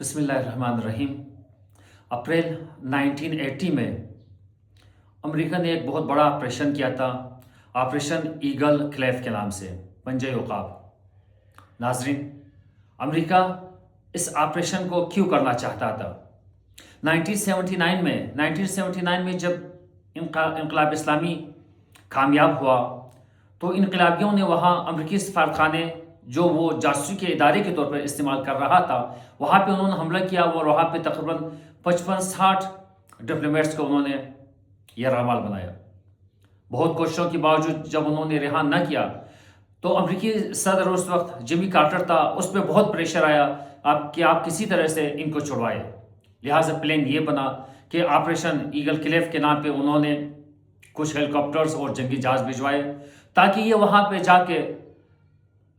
بسم اللہ الرحمن الرحیم۔ اپریل 1980 میں امریکہ نے ایک بہت بڑا آپریشن کیا تھا، آپریشن ایگل کلیف کے نام سے، پنجہ عقاب۔ ناظرین، امریکہ اس آپریشن کو کیوں کرنا چاہتا تھا؟ 1979 میں جب انقلاب اسلامی کامیاب ہوا تو انقلابیوں نے وہاں امریکی سفارتخانے جو وہ جاسوسی کے ادارے کے طور پر استعمال کر رہا تھا، وہاں پہ انہوں نے حملہ کیا اور وہاں پہ تقریباً 55-60 ڈپلومیٹس کو انہوں نے یرغمال بنایا۔ بہت کوششوں کے باوجود جب انہوں نے رہا نہ کیا تو امریکی صدر اس وقت جمی کارٹر تھا، اس پہ بہت پریشر آیا کہ آپ کسی طرح سے ان کو چھڑوائے۔ لہٰذا پلان یہ بنا کہ آپریشن ایگل کلیف کے نام پہ انہوں نے کچھ ہیلی کاپٹرز اور جنگی جہاز بھجوائے تاکہ یہ وہاں پہ جا کے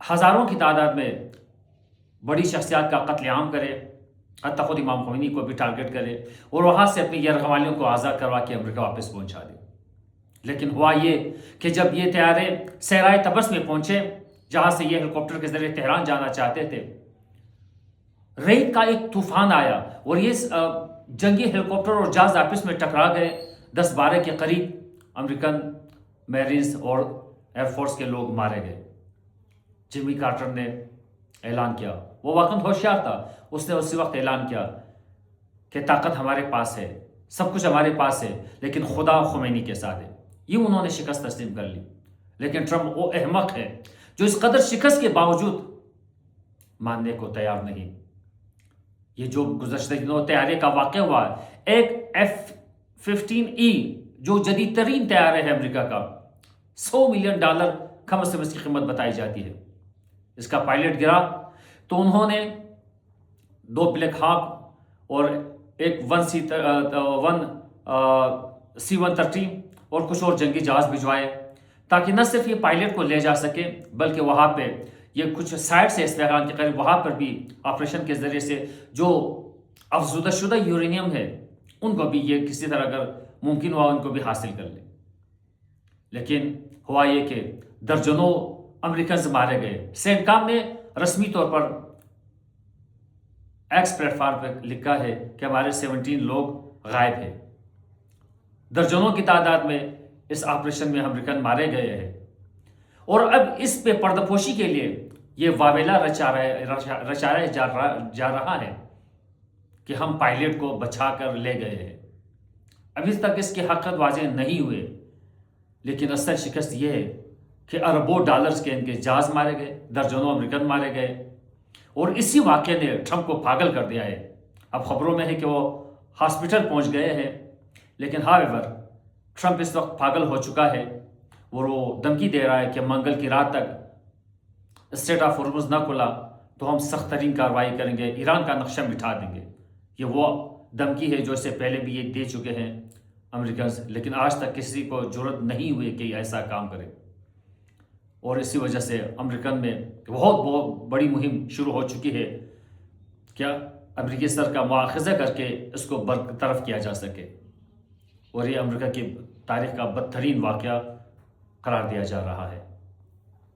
ہزاروں کی تعداد میں بڑی شخصیات کا قتل عام کرے، حتیٰ خود امام خمینی کو بھی ٹارگٹ کرے اور وہاں سے اپنی یرغمالیوں کو آزاد کروا کے امریکہ واپس پہنچا دے۔ لیکن ہوا یہ کہ جب یہ طیارے صحرائے طبرس میں پہنچے جہاں سے یہ ہیلی کاپٹر کے ذریعے تہران جانا چاہتے تھے، ریت کا ایک طوفان آیا اور یہ جنگی ہیلی کاپٹر اور جہاز آپس میں ٹکرا گئے۔ 10-12 کے قریب امریکن میرینز اور ایئر فورس کے لوگ مارے گئے۔ جمی کارٹر نے اعلان کیا، وہ وقت ہوشیار تھا، اس نے اسی وقت اعلان کیا کہ طاقت ہمارے پاس ہے، سب کچھ ہمارے پاس ہے، لیکن خدا خمینی کے ساتھ ہے۔ یہ انہوں نے شکست تسلیم کر لی۔ لیکن ٹرمپ وہ احمق ہے جو اس قدر شکست کے باوجود ماننے کو تیار نہیں۔ یہ جو گزشتہ دنوں طیارے کا واقعہ ہوا ہے، ایک F-15E جو جدید ترین طیارہ ہے امریکہ کا، $100 ملین کم از کم اس کی قیمت بتائی جاتی ہے۔ اس کا پائلٹ گرا تو انہوں نے 2 بلیک ہاک اور ایک C-130 اور کچھ اور جنگی جہاز بھجوائے تاکہ نہ صرف یہ پائلٹ کو لے جا سکے بلکہ وہاں پہ یہ کچھ سائٹ سے اسفہان کے قریب وہاں پر بھی آپریشن کے ذریعے سے جو افزودہ شدہ یورینیم ہے ان کو بھی یہ کسی طرح اگر ممکن ہوا ان کو بھی حاصل کر لیں۔ لیکن ہوا یہ کہ درجنوں امریکنز مارے گئے۔ سینٹکام نے رسمی طور پر ایکس پلیٹ فارم پہ لکھا ہے کہ ہمارے 17 لوگ غائب ہیں۔ درجنوں کی تعداد میں اس آپریشن میں امریکن مارے گئے ہیں اور اب اس پہ پردہ پوشی کے لیے یہ واویلا رچایا جا رہا ہے کہ ہم پائلٹ کو بچا کر لے گئے ہیں۔ ابھی تک اس کی حقیقت واضح نہیں ہوئے، لیکن اصل شکست یہ ہے کہ اربوں ڈالرز کے ان کے جہاز مارے گئے، درجنوں امریکن مارے گئے اور اسی واقعے نے ٹرمپ کو پاگل کر دیا ہے۔ اب خبروں میں ہے کہ وہ ہاسپٹل پہنچ گئے ہیں، لیکن ہاویور ٹرمپ اس وقت پاگل ہو چکا ہے اور وہ دھمکی دے رہا ہے کہ منگل کی رات تک اسٹریٹ آف ہارمز نہ کھلا تو ہم سخت ترین کارروائی کریں گے، ایران کا نقشہ مٹھا دیں گے۔ یہ وہ دھمکی ہے جو اس سے پہلے بھی یہ دے چکے ہیں امریکنز، لیکن آج تک کسی کو جرأت نہیں ہوئی کہ ایسا کام کرے اور اسی وجہ سے امریکن میں بہت بڑی مہم شروع ہو چکی ہے کیا امریکی صدر کا مواخذہ کر کے اس کو برطرف کیا جا سکے، اور یہ امریکہ کی تاریخ کا بدترین واقعہ قرار دیا جا رہا ہے۔